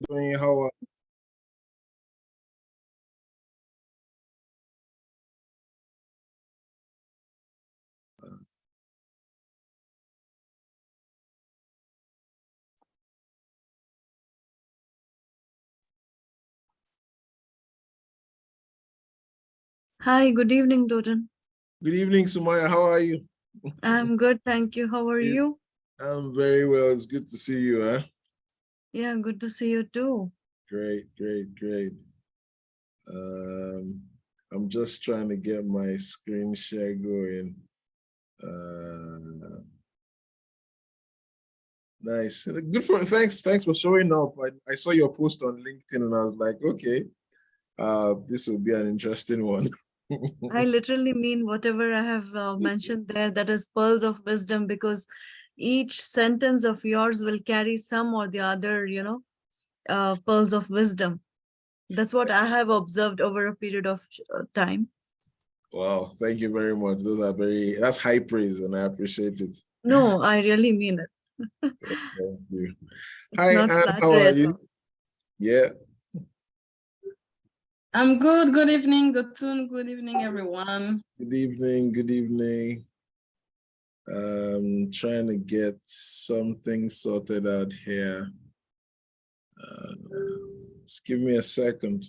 Doing how Hi, good evening, Dotun. Good evening, Sumaya. How are you? I'm good, thank you. How are Yeah, you? I'm very well. It's good to see you, huh? Yeah, good to see you too. Great. Um, I'm just trying to get my screen share going. Uh, nice. Good for thanks for showing up. I saw your post on LinkedIn and I was like, okay, this will be an interesting one. I literally mean whatever I have mentioned there, that is pearls of wisdom, because each sentence of yours will carry some or the other, pearls of wisdom. That's what I have observed over a period of time. Wow, thank you very much. That's high praise and I appreciate it. No, I really mean it. Thank you. It's Hi, not Anne, how flattery are at you? all. Yeah, I'm good. Good evening, Dotun. Good evening, everyone. good evening, good evening. Trying to get something sorted out here. Just give me a second.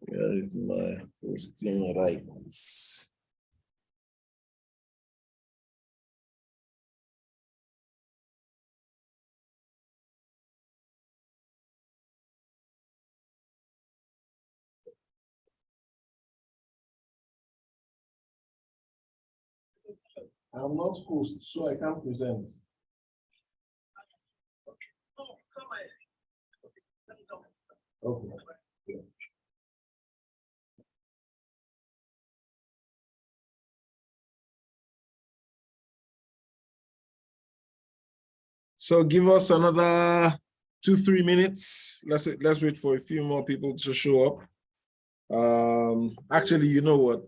Where is my posting rights? I'm not host, so I can't present. Okay. So give us another 2-3 minutes. Let's wait for a few more people to show up. Actually, you know what?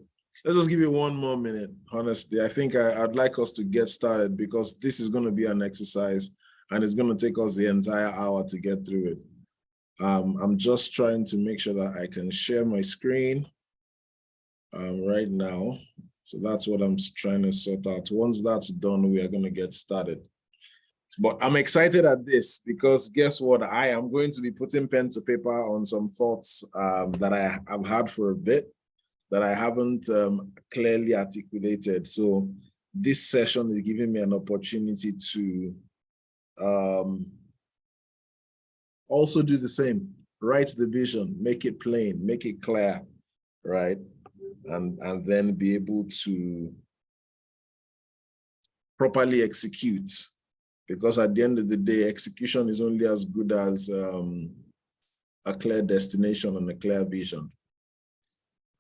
Let's just give it 1 more minute. Honestly, I think I'd like us to get started because this is going to be an exercise and it's going to take us the entire hour to get through it. I'm just trying to make sure that I can share my screen right now. So that's what I'm trying to sort out. Once that's done, we are going to get started. But I'm excited at this because guess what? I am going to be putting pen to paper on some thoughts that I have had for a bit that I haven't clearly articulated. So this session is giving me an opportunity to also do the same. Write the vision, make it plain, make it clear, right? And then be able to properly execute. Because at the end of the day, execution is only as good as a clear destination and a clear vision.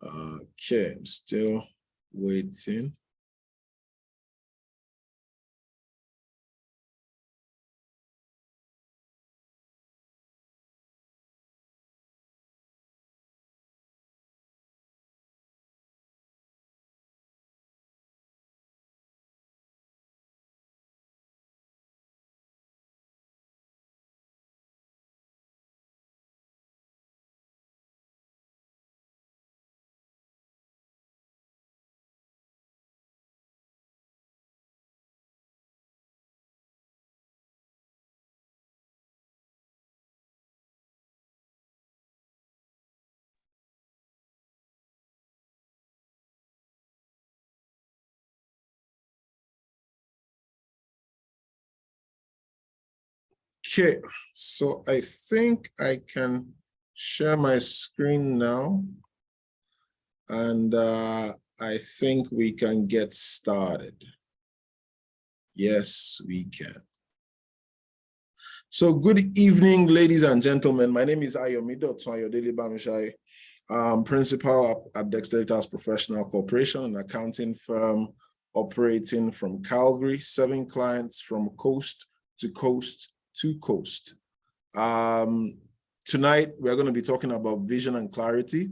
Okay, I'm still waiting. Okay, so I think I can share my screen now. And I think we can get started. Yes, we can. So good evening, ladies and gentlemen. My name is Dotun Ayodele Bamisaiye. I'm principal at Facilitator's Professional Corporation, an accounting firm operating from Calgary, serving clients from coast to coast to coast. Tonight, we're going to be talking about vision and clarity.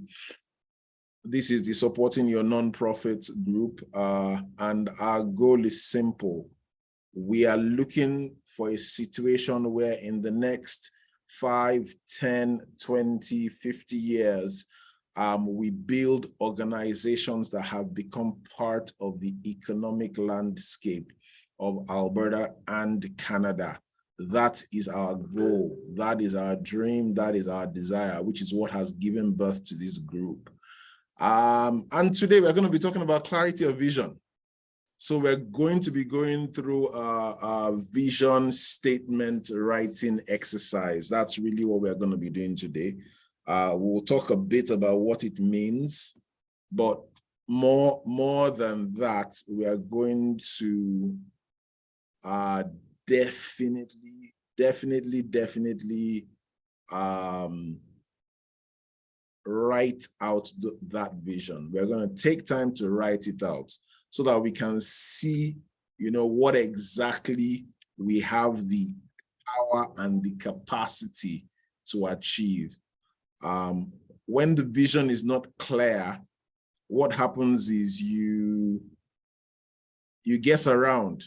This is the Supporting Your Nonprofit group, and our goal is simple. We are looking for a situation where in the next 5, 10, 20, 50 years, we build organizations that have become part of the economic landscape of Alberta and Canada. That is our goal. That is our dream. That is our desire, which is what has given birth to this group. And today we're going to be talking about clarity of vision. So we're going to be going through a vision statement writing exercise. That's really what we're going to be doing today. We'll talk a bit about what it means, but more than that, we are going to definitely write out that vision. We're going to take time to write it out so that we can see, what exactly we have the power and the capacity to achieve. When the vision is not clear, what happens is you guess around,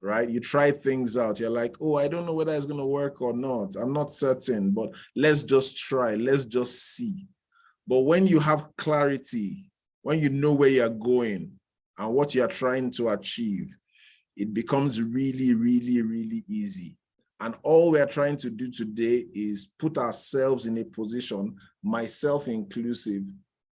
right? You try things out. You're like, oh, I don't know whether it's going to work or not. I'm not certain, but let's just try. Let's just see. But when you have clarity, when you know where you're going and what you're trying to achieve, it becomes really, really, really easy. And all we're trying to do today is put ourselves in a position, myself inclusive,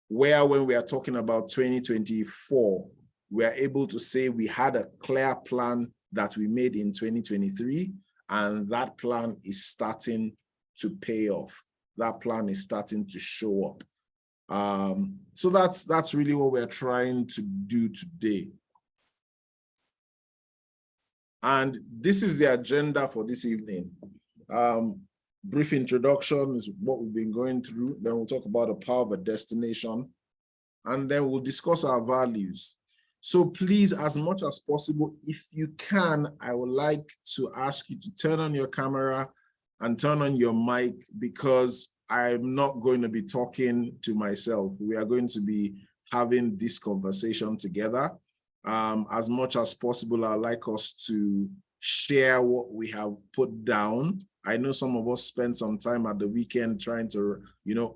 where when we are talking about 2024, we are able to say we had a clear plan that we made in 2023, and that plan is starting to pay off. That plan is starting to show up. So that's really what we're trying to do today. And this is the agenda for this evening. Brief introduction is what we've been going through. Then we'll talk about the power of a destination. And then we'll discuss our values. So please, as much as possible, if you can, I would like to ask you to turn on your camera and turn on your mic, because I'm not going to be talking to myself. We are going to be having this conversation together. As much as possible, I'd like us to share what we have put down. I know some of us spent some time at the weekend trying to,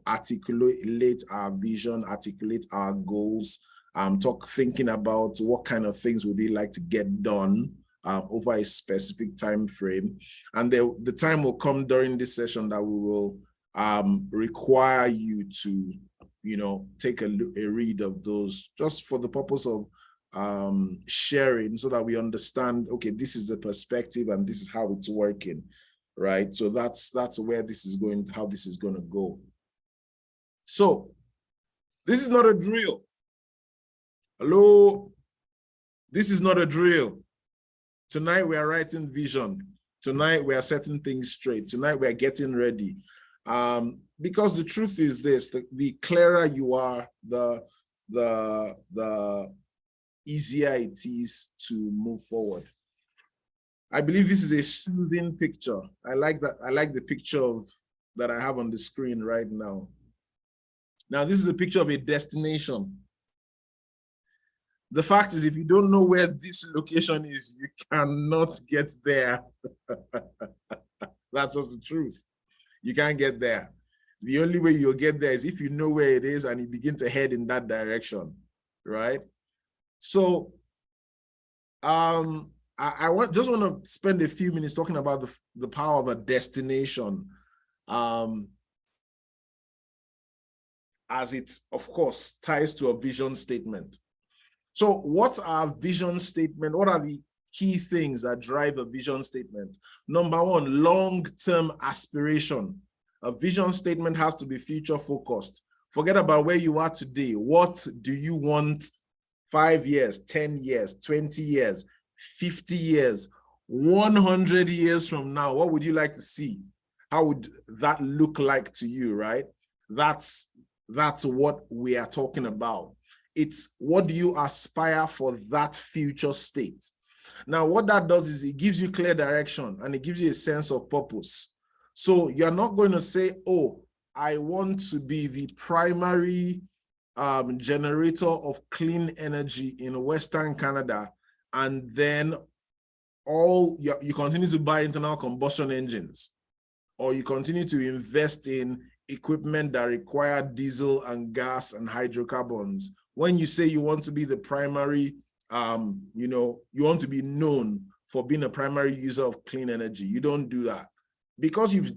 articulate our vision, articulate our goals, thinking about what kind of things would we like to get done over a specific time frame. And the time will come during this session that we will require you to, take a read of those, just for the purpose of sharing, so that we understand, okay, this is the perspective and this is how it's working, right? So that's where this is going, how this is going to go. So this is not a drill. Hello, this is not a drill. Tonight we are writing vision. Tonight we are setting things straight. Tonight we are getting ready. Because the truth is this: the clearer you are, the easier it is to move forward. I believe this is a soothing picture. I like that. I like the picture that I have on the screen right now. Now, this is a picture of a destination. The fact is, if you don't know where this location is, you cannot get there. That's just the truth. You can't get there. The only way you'll get there is if you know where it is and you begin to head in that direction, right? So, I just want to spend a few minutes talking about the power of a destination, as it, of course, ties to a vision statement. So what's our vision statement? What are the key things that drive a vision statement? Number one, long-term aspiration. A vision statement has to be future-focused. Forget about where you are today. What do you want 5 years, 10 years, 20 years, 50 years, 100 years from now? What would you like to see? How would that look like to you, right? That's what we are talking about. It's what do you aspire for that future state? Now, what that does is it gives you clear direction and it gives you a sense of purpose. So you're not going to say, oh, I want to be the primary generator of clean energy in Western Canada, and then you continue to buy internal combustion engines, or you continue to invest in equipment that require diesel and gas and hydrocarbons. When you say you want to be the primary, you want to be known for being a primary user of clean energy, you don't do that. Because you've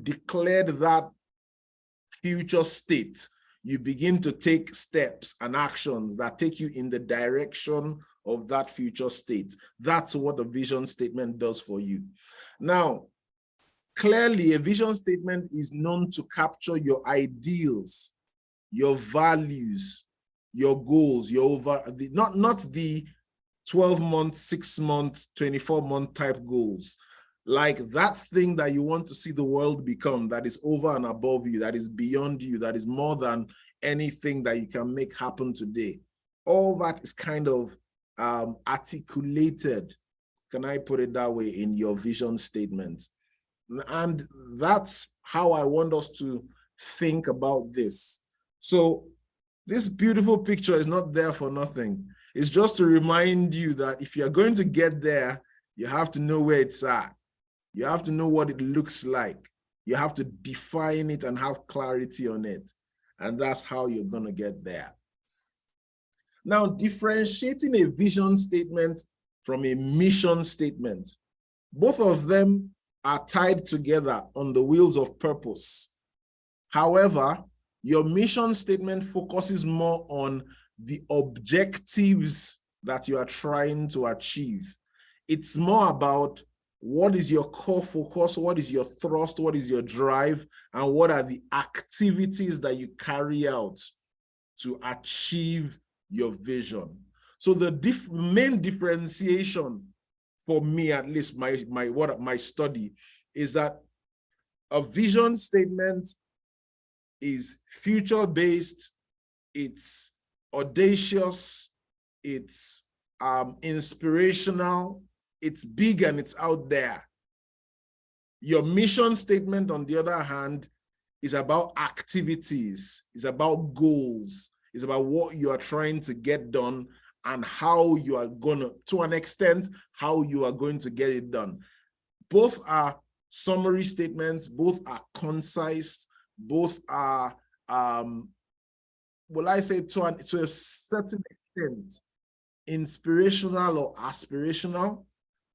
declared that future state, you begin to take steps and actions that take you in the direction of that future state. That's what a vision statement does for you. Now, clearly, a vision statement is known to capture your ideals, your values, your goals, not the 12-month, 6-month, 24-month type goals. Like that thing that you want to see the world become, that is over and above you, that is beyond you, that is more than anything that you can make happen today. All that is kind of articulated, can I put it that way, in your vision statement. And that's how I want us to think about this. So this beautiful picture is not there for nothing. It's just to remind you that if you're going to get there, you have to know where it's at. You have to know what it looks like. You have to define it and have clarity on it. And that's how you're going to get there. Now, differentiating a vision statement from a mission statement, both of them are tied together on the wheels of purpose. However, your mission statement focuses more on the objectives that you are trying to achieve. It's more about what is your core focus, what is your thrust, what is your drive, and what are the activities that you carry out to achieve your vision. So the main differentiation for me, at least my study, is that a vision statement is future-based, it's audacious, it's inspirational, it's big and it's out there. Your mission statement, on the other hand, is about activities, is about goals, is about what you are trying to get done and how you are going to an extent, how you are going to get it done. Both are summary statements, both are concise, both are, will I say to a certain extent, inspirational or aspirational.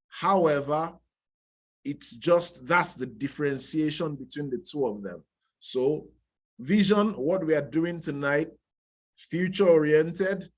However, it's just, that's the differentiation between the two of them. So vision, what we are doing tonight, future-oriented,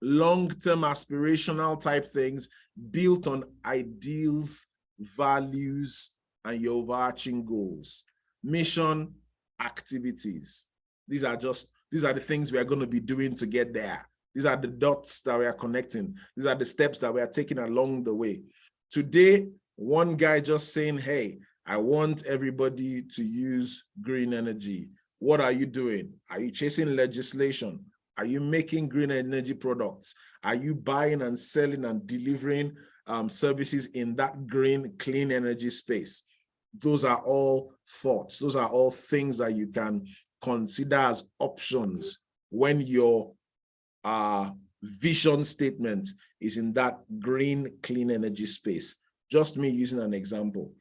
long-term aspirational type things built on ideals, values, and your overarching goals. Mission, activities. These are the things we are going to be doing to get there. These are the dots that we are connecting. These are the steps that we are taking along the way. Today, one guy just saying, hey, I want everybody to use green energy. What are you doing? Are you chasing legislation? Are you making green energy products? Are you buying and selling and delivering services in that green, clean energy space? Those are all thoughts. Those are all things that you can consider as options when your vision statement is in that green, clean energy space. Just me using an example.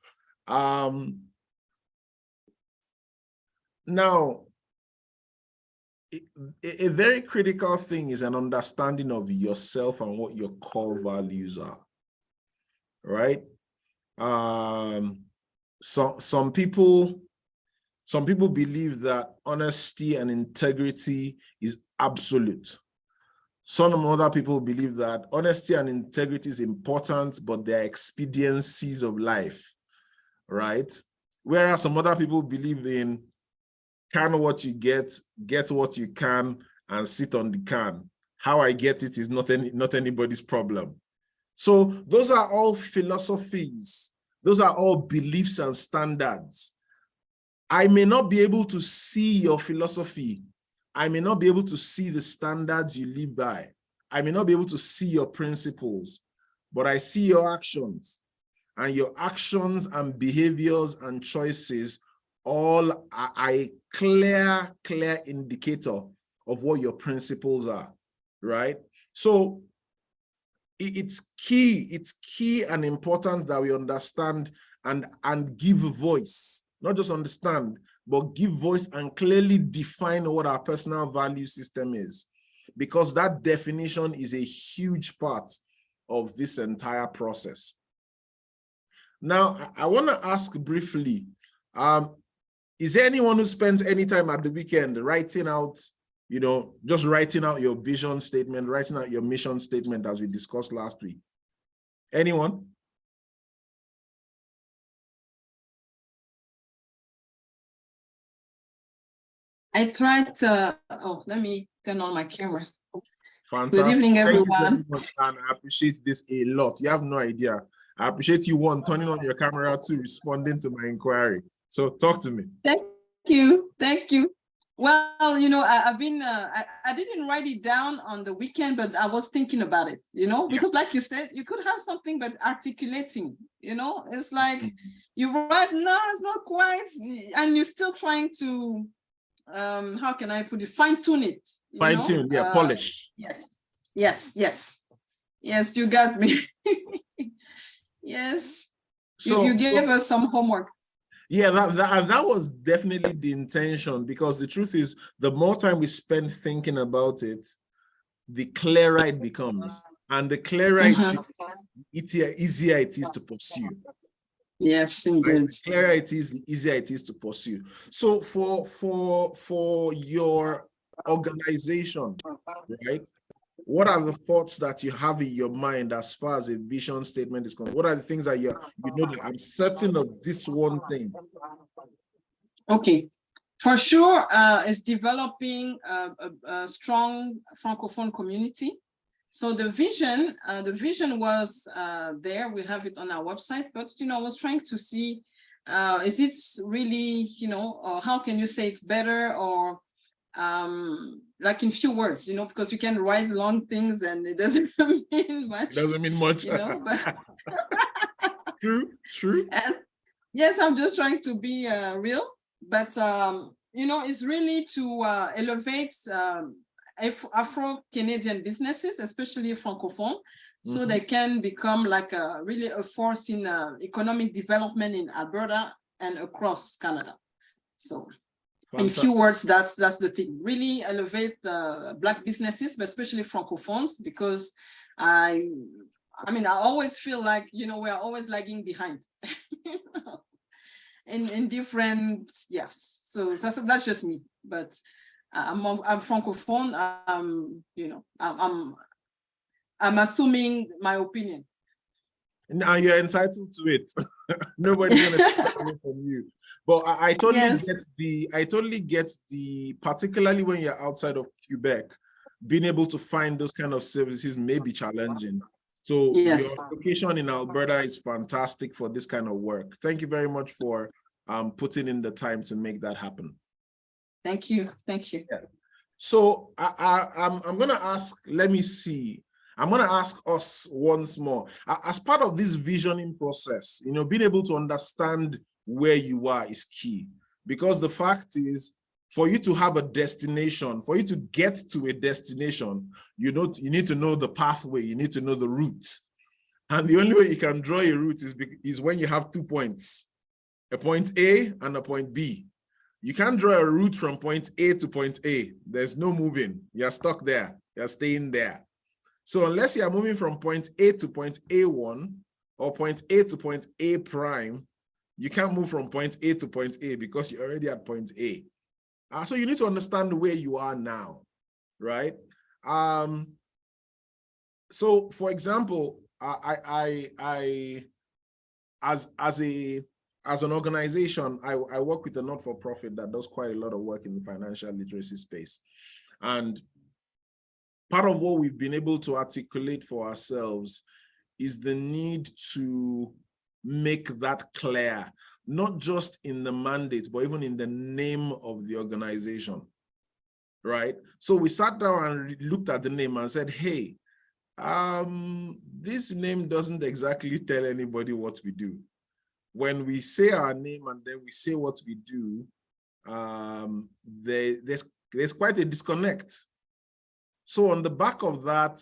Now, a very critical thing is an understanding of yourself and what your core values are, right? Some people believe that honesty and integrity is absolute. Some other people believe that honesty and integrity is important, but they're expediencies of life, right? Whereas some other people believe in can what you get what you can, and sit on the can. How I get it is not anybody's problem. So those are all philosophies. Those are all beliefs and standards. I may not be able to see your philosophy. I may not be able to see the standards you live by. I may not be able to see your principles, but I see your actions. And your actions and behaviors and choices all are a clear indicator of what your principles are, right? So it's key and important that we understand and give voice, not just understand, but give voice and clearly define what our personal value system is, because that definition is a huge part of this entire process. Now, I want to ask briefly, is there anyone who spends any time at the weekend writing out, just writing out your vision statement, writing out your mission statement as we discussed last week? Anyone? I tried to, let me turn on my camera. Fantastic. Good evening, everyone. Thank you very much, and I appreciate this a lot. You have no idea. I appreciate you, one, turning on your camera, two, responding to my inquiry. So talk to me. Thank you. Thank you. Well, I've been, I didn't write it down on the weekend, but I was thinking about it, because like you said, you could have something, but articulating, it's like you write, no, it's not quite, and you're still trying to, how can I put it, fine tune it. Fine tune, yeah, polish. Yes, you got me. Yes, so you gave us some homework. Yeah, that was definitely the intention, because the truth is, the more time we spend thinking about it, the clearer it becomes, and the clearer easier it is to pursue. Yes, indeed. Right? The clearer it is, the easier it is to pursue. So for your organization, right? What are the thoughts that you have in your mind as far as a vision statement is concerned? What are the things that you know that I'm certain of this one thing? Okay, for sure, it's developing a strong Francophone community. So the vision was there. We have it on our website, but I was trying to see, is it really, how can you say it's better, or like in few words, because you can write long things and it doesn't mean much. Doesn't mean much. But True. And yes, I'm just trying to be real, but it's really to elevate Afro-Canadian businesses, especially Francophone, so they can become like really a force in economic development in Alberta and across Canada. So in few words, that's the thing. Really elevate Black businesses, but especially Francophones, because I always feel like, we're always lagging behind in different, yes. So that's just me, but I'm Francophone. I'm assuming my opinion. Now you're entitled to it. Nobody's gonna take it away from you. But I totally get the, particularly when you're outside of Quebec, being able to find those kind of services may be challenging. So your location in Alberta is fantastic for this kind of work. Thank you very much for putting in the time to make that happen. Thank you. Yeah. So I'm gonna ask, let me see. I'm going to ask us once more, as part of this visioning process, being able to understand where you are is key, because the fact is, for you to have a destination, for you to get to a destination, you need to know the pathway, you need to know the route. And the only way you can draw a route is when you have 2 points, a point A and a point B. You can't draw a route from point A to point A. There's no moving. You're stuck there. You're staying there. So unless you are moving from point A to point A1 or point A to point A prime, you can't move from point A to point A because you're already at point A. So you need to understand where you are now, right? So for example, as an organization, I work with a not-for-profit that does quite a lot of work in the financial literacy space. And part of what we've been able to articulate for ourselves is the need to make that clear, not just in the mandate, but even in the name of the organization, right? So we sat down and looked at the name and said, hey, this name doesn't exactly tell anybody what we do. When we say our name and then we say what we do, there's quite a disconnect. So on the back of that,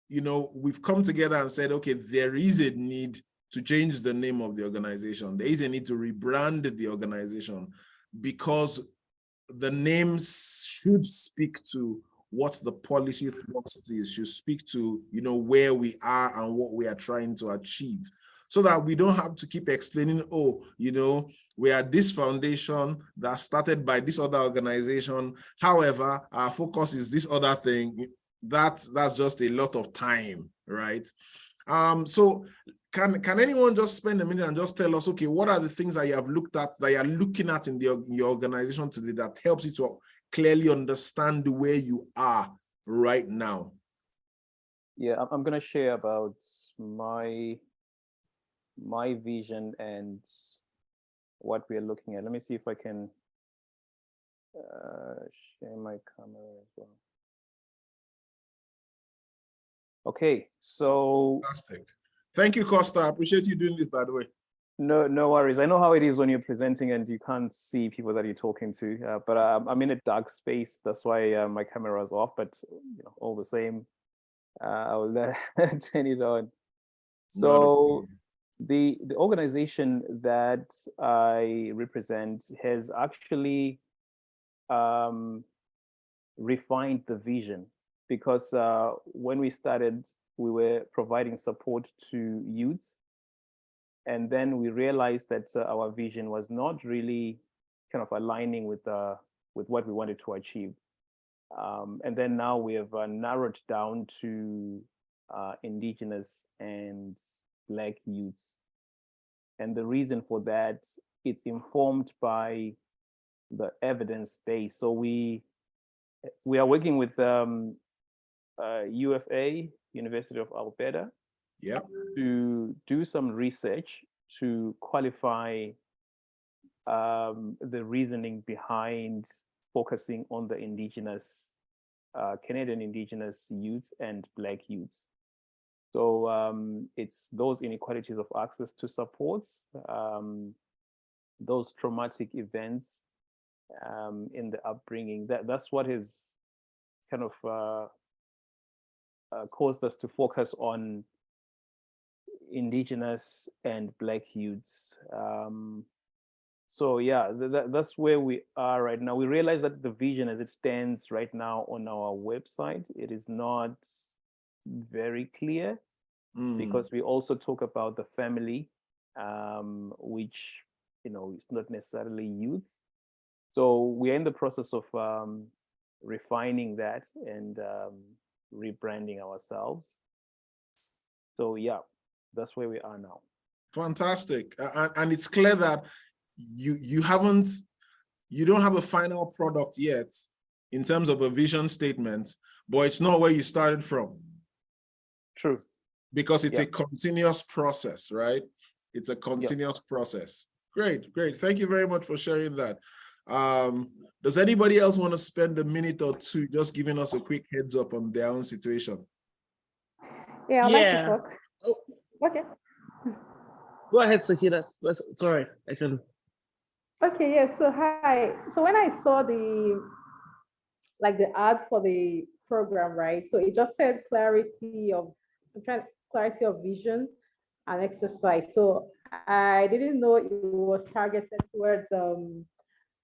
we've come together and said, okay, there is a need to change the name of the organization. There is a need to rebrand the organization because the names should speak to what the policy thrust is, should speak to, where we are and what we are trying to achieve, so that we don't have to keep explaining, we are this foundation that started by this other organization. However, our focus is this other thing. That's just a lot of time, right? So can anyone just spend a minute and just tell us, okay, what are the things that you have looked at, that you're looking at in your organization today that helps you to clearly understand where you are right now? Yeah, I'm going to share about my vision and what we are looking at. Let me see if I can share my camera as well. Okay, so fantastic. Thank you, Costa. I appreciate you doing this, by the way. No worries. I know how it is when you're presenting and you can't see people that you're talking to, but I'm in a dark space. That's why my camera is off, but all the same, I will turn it on. So the organization that I represent has actually refined the vision, because when we started, we were providing support to youths. And then we realized that our vision was not really kind of aligning with what we wanted to achieve. And then now we have narrowed down to Indigenous and Black youths. And the reason for that, it's informed by the evidence base. So we are working with UFA, University of Alberta, to do some research to qualify the reasoning behind focusing on the Indigenous, Canadian Indigenous youths and Black youths. So it's those inequalities of access to supports, those traumatic events in the upbringing. That's what has kind of caused us to focus on Indigenous and Black youths. So yeah, that's where we are right now. We realize that the vision as it stands right now on our website, it is not very clear, because we also talk about the family, which is not necessarily youth. So we are in the process of refining that and rebranding ourselves. So yeah, that's where we are now. Fantastic. And it's clear that you don't have a final product yet in terms of a vision statement, but it's not where you started from. True. Because it's a continuous process, right? It's a continuous process. Great. Thank you very much for sharing that. Does anybody else want to spend a minute or two just giving us a quick heads up on their own situation? Yeah, I'd like to talk. Oh. Okay. Go ahead, Sakina. It's all right. I can. Okay, yeah, so hi. So when I saw the ad for the program, right? So it just said clarity of vision and exercise. So I didn't know it was targeted towards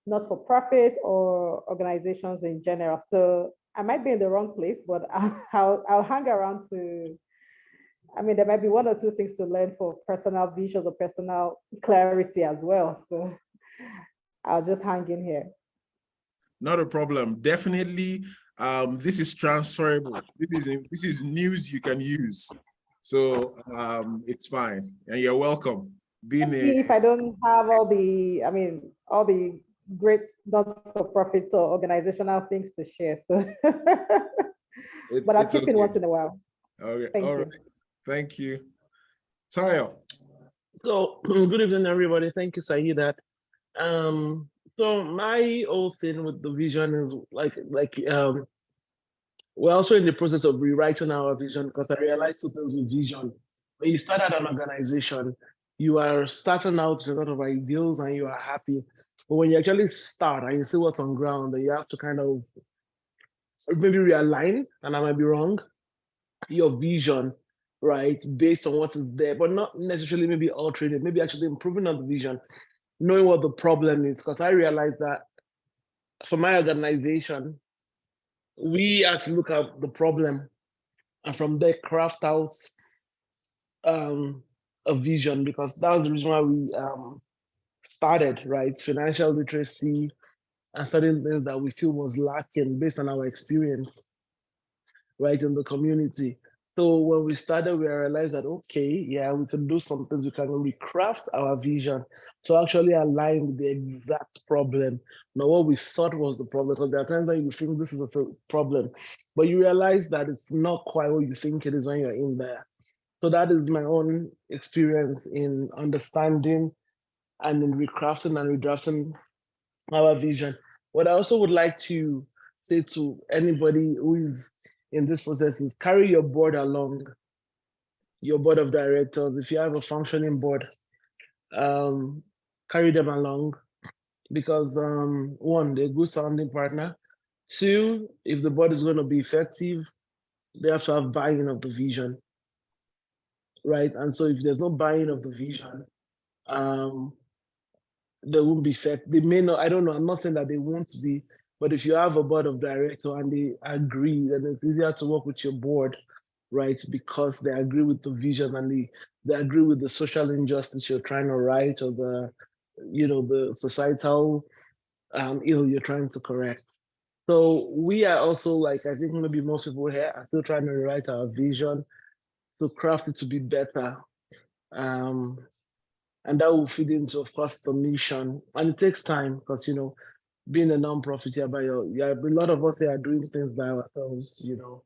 not-for-profit or organizations in general. So I might be in the wrong place, but I'll hang around to, there might be one or two things to learn for personal visions or personal clarity as well. So I'll just hang in here. Not a problem. Definitely, this is transferable. This is news you can use. So it's fine. And you're welcome. If I don't have all the great not-for-profit or organizational things to share. So but I'll chip in once in a while. Okay. Thank you. Right. Thank you. Tayo. So good evening, everybody. Thank you, Sayidat. So my whole thing with the vision is we're also in the process of rewriting our vision, because I realized two things with vision. When you start at an organization, you are starting out with a lot of ideals and you are happy. But when you actually start and you see what's on ground, then you have to kind of maybe realign, and I might be wrong, your vision, right, based on what is there, but not necessarily maybe altering it, maybe actually improving on the vision, knowing what the problem is. Because I realized that for my organization, we had to look at the problem and from there craft out a vision, because that was the reason why we started, right? Financial literacy and certain things that we feel was lacking based on our experience, right, in the community. So when we started, we realized that, okay, yeah, we can do some things, we can recraft our vision to actually align with the exact problem, not what we thought was the problem. So there are times when you think this is a problem, but you realize that it's not quite what you think it is when you're in there. So that is my own experience in understanding and in recrafting and redrafting our vision. What I also would like to say to anybody who is in this process is carry your board along, your board of directors. If you have a functioning board, carry them along, because one, they're a good sounding partner. Two, if the board is going to be effective, they have to have buy-in of the vision, right? And so if there's no buy-in of the vision, they won't be effective. They may not, I don't know, I'm not saying that they won't be, but if you have a board of directors and they agree, then it's easier to work with your board, right? Because they agree with the vision and they agree with the social injustice you're trying to right, or the, you know, the societal ill you're trying to correct. So we are also, like, I think maybe most people here are still trying to rewrite our vision to craft it to be better. And that will feed into, of course, the mission. And it takes time because, you know, being a nonprofit, a lot of us here are doing things by ourselves, you know,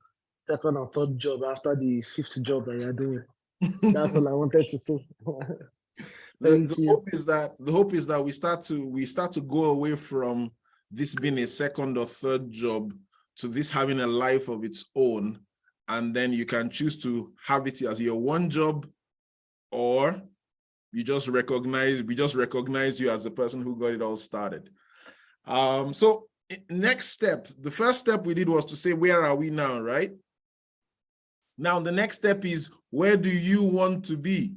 second or third job after the fifth job that you're doing. That's all I wanted to say. The hope is that we start to go away from this being a second or third job to this having a life of its own. And then you can choose to have it as your one job, or we just recognize you as the person who got it all started. So next step, the first step we did was to say, where are we now, right? Now, the next step is, where do you want to be?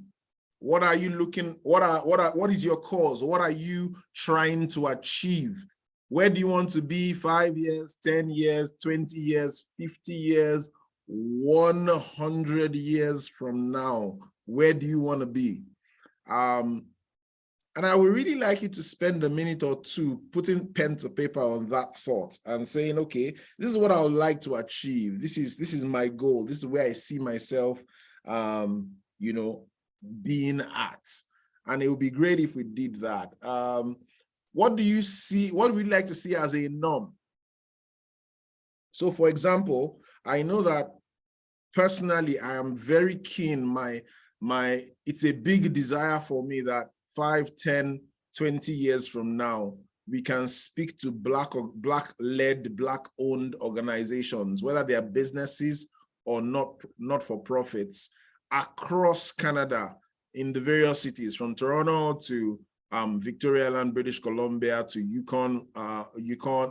What are you looking, what is your cause? What are you trying to achieve? Where do you want to be 5 years, 10 years, 20 years, 50 years, 100 years from now? Where do you want to be? And I would really like you to spend a minute or two putting pen to paper on that thought and saying, okay, this is what I would like to achieve. This is my goal. This is where I see myself, you know, being at. And it would be great if we did that. What do you see? What would you like to see as a norm? So, for example, I know that personally, I am very keen. It's a big desire for me that 5, 10, 20 years from now, we can speak to Black-led, Black-owned organizations, whether they are businesses or not for profits, across Canada, in the various cities, from Toronto to Victoria Island, British Columbia, to Yukon,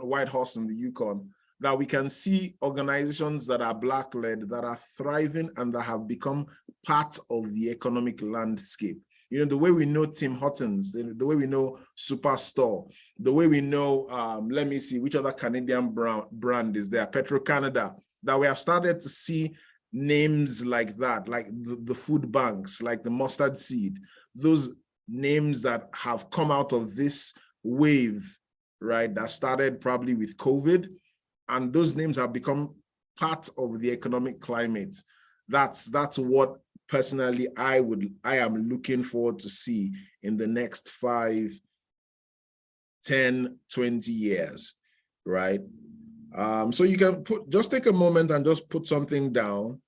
Whitehorse in the Yukon, that we can see organizations that are Black-led, that are thriving, and that have become part of the economic landscape. You know, the way we know Tim Hortons, the way we know Superstore, the way we know, let me see, which other Canadian brand is there? Petro-Canada, that we have started to see names like that, like the food banks, like the mustard seed, those names that have come out of this wave, right, that started probably with COVID, and those names have become part of the economic climate. That's what personally I am looking forward to see in the next 5, 10, 20 years, right? So you can just take a moment and just put something down.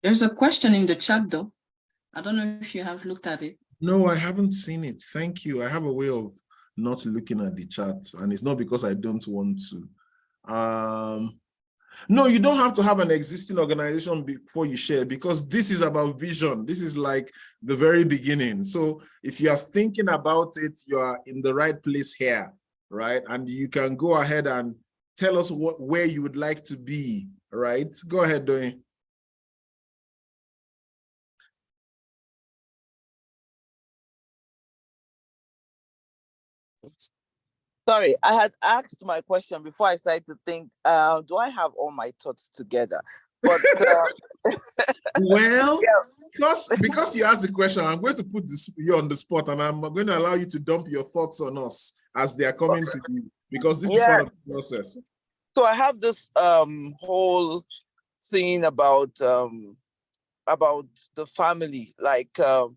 There's a question in the chat though. I don't know if you have looked at it. No, I haven't seen it. Thank you. I have a way of not looking at the chat, and it's not because I don't want to. No, you don't have to have an existing organization before you share, because this is about vision. This is like the very beginning. So if you are thinking about it, you are in the right place here, right? And you can go ahead and tell us where you would like to be, right? Go ahead, Doyin. Sorry, I had asked my question before I started to think, do I have all my thoughts together? But well, yeah. because you asked the question, I'm going to put you on the spot, and I'm going to allow you to dump your thoughts on us as they are coming to you, because this is part of the process. So I have this whole thing about the family, like a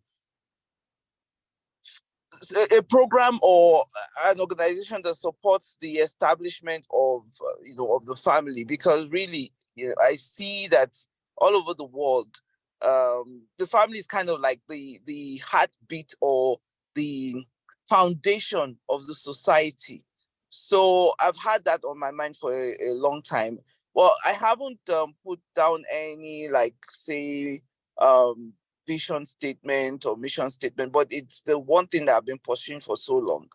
program or an organization that supports the establishment of of the family, because really I see that all over the world the family is kind of like the heartbeat or the foundation of the society. So I've had that on my mind for a long time. Well, I haven't put down any, like, say, vision statement or mission statement, but it's the one thing that I've been pursuing for so long.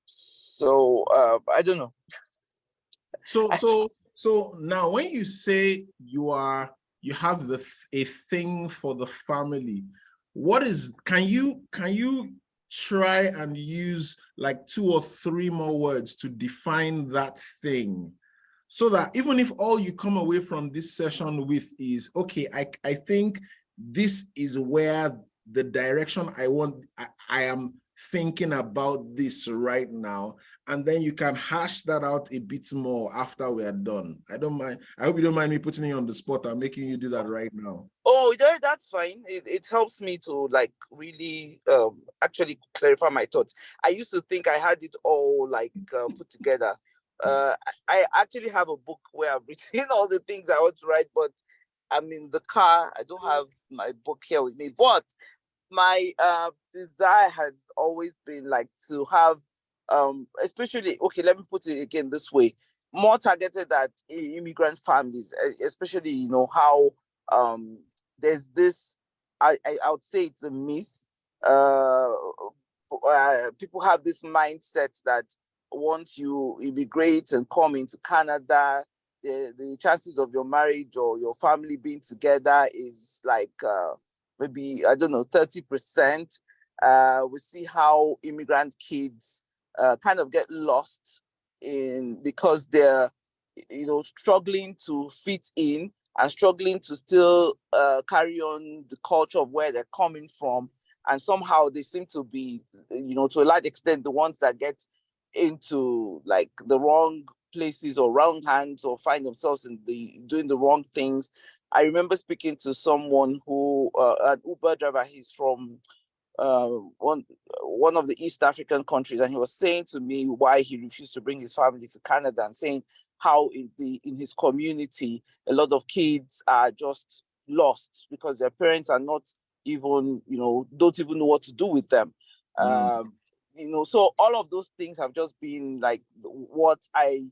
So I don't know. So now, when you say you have a thing for the family, can you try and use like 2 or 3 more words to define that thing, so that even if all you come away from this session with is, okay, I think this is where the direction I am thinking about this right now, and then you can hash that out a bit more after we are done. I don't mind. I hope you don't mind me putting you on the spot. I'm making you do that right now. Oh, that's fine. It helps me to, like, really actually clarify my thoughts. I used to think I had it all, like, put together. I actually have a book where I've written all the things I want to write, but I'm in the car. I don't have my book here with me. But my desire has always been, like, to have, especially, okay, let me put it again this way, more targeted at immigrant families, especially, how there's this, I would say it's a myth. People have this mindset that once you immigrate and come into Canada, the chances of your marriage or your family being together is like maybe, I don't know, 30%. We see how immigrant kids kind of get lost because they're struggling to fit in and struggling to still carry on the culture of where they're coming from. And somehow they seem to be, to a large extent, the ones that get into, like, the wrong places or wrong hands, or find themselves doing the wrong things. I remember speaking to someone who, an Uber driver, he's from one of the East African countries, and he was saying to me why he refused to bring his family to Canada, and saying how in his community a lot of kids are just lost because their parents are not even, don't even know what to do with them. So all of those things have just been like what I'm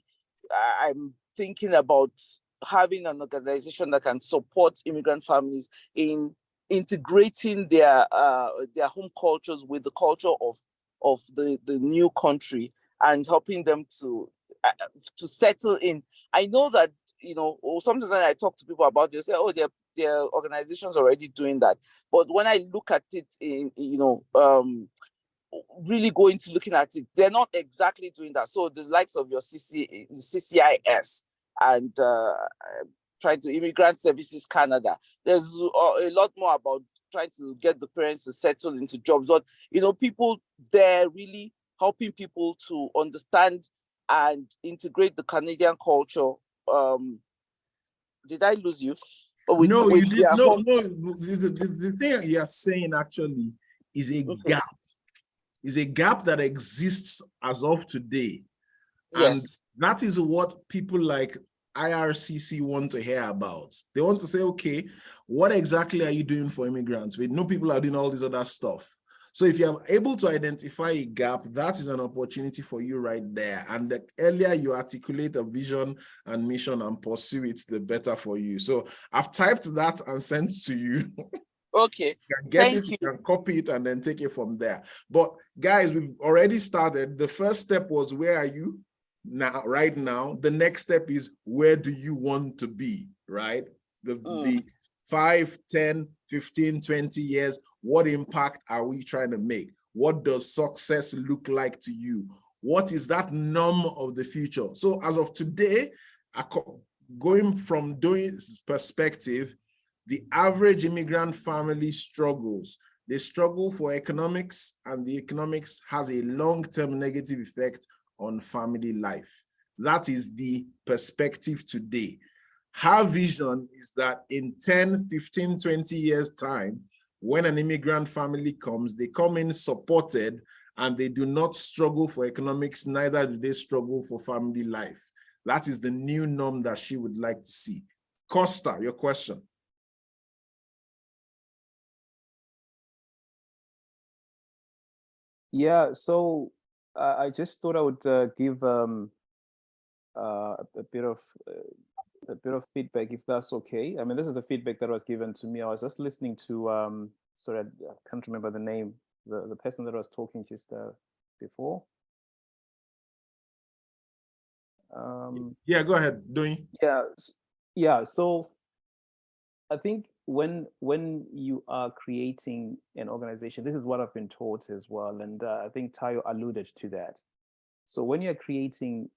thinking about, having an organization that can support immigrant families in integrating their home cultures with the culture of the new country, and helping them to settle in. I know that, sometimes when I talk to people about it, they say, oh, their organizations already doing that. But when I look at it in, really go into looking at it, they're not exactly doing that. So the likes of your CCIS and trying to Immigrant Services Canada, there's a lot more about trying to get the parents to settle into jobs. But, people there really helping people to understand and integrate the Canadian culture. Did I lose you? No, you did. No. The thing you are saying actually is a gap. Is a gap that exists as of today. Yes. And that is what people like IRCC want to hear about. They want to say, okay, what exactly are you doing for immigrants? We know people are doing all this other stuff. So if you are able to identify a gap, that is an opportunity for you right there. And the earlier you articulate a vision and mission and pursue it, the better for you. So I've typed that and sent to you. Okay. You can get Thank it, you. you can copy it and then take it from there. But guys, we've already started. The first step was, where are you now, right now? The next step is, where do you want to be, right? The 5, 10, 15, 20 years, what impact are we trying to make? What does success look like to you? What is that norm of the future? So as of today, going from doing perspective, the average immigrant family struggles. They struggle for economics, and the economics has a long-term negative effect on family life. That is the perspective today. Her vision is that in 10, 15, 20 years' time, when an immigrant family comes, they come in supported and they do not struggle for economics, neither do they struggle for family life. That is the new norm that she would like to see. Costa, your question. Yeah, so I just thought I would give a bit of feedback, if that's okay. I mean, this is the feedback that was given to me. I was just listening to sorry, I can't remember the name, the person that was talking just before. Yeah, go ahead, Doing. Yeah. So I think when you are creating an organization, this is what I've been taught as well, and I think Tayo alluded to that. So when you're creating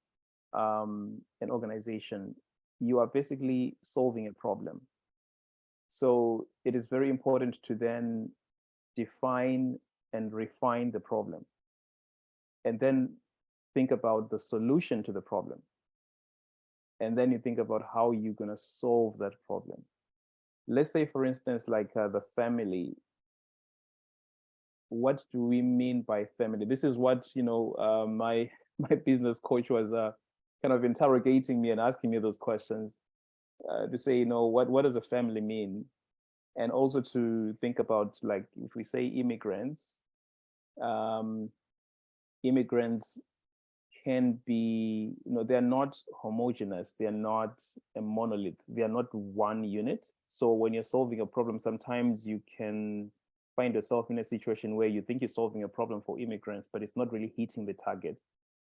an organization, you are basically solving a problem. So it is very important to then define and refine the problem, and then think about the solution to the problem. And then you think about how you're going to solve that problem. Let's say, for instance, like the family. What do we mean by family? This is what, my business coach was kind of interrogating me and asking me those questions to say, what does a family mean? And also to think about, like, if we say immigrants, immigrants can be, they're not homogeneous, they're not a monolith, they are not one unit. So when you're solving a problem, sometimes you can find yourself in a situation where you think you're solving a problem for immigrants, but it's not really hitting the target,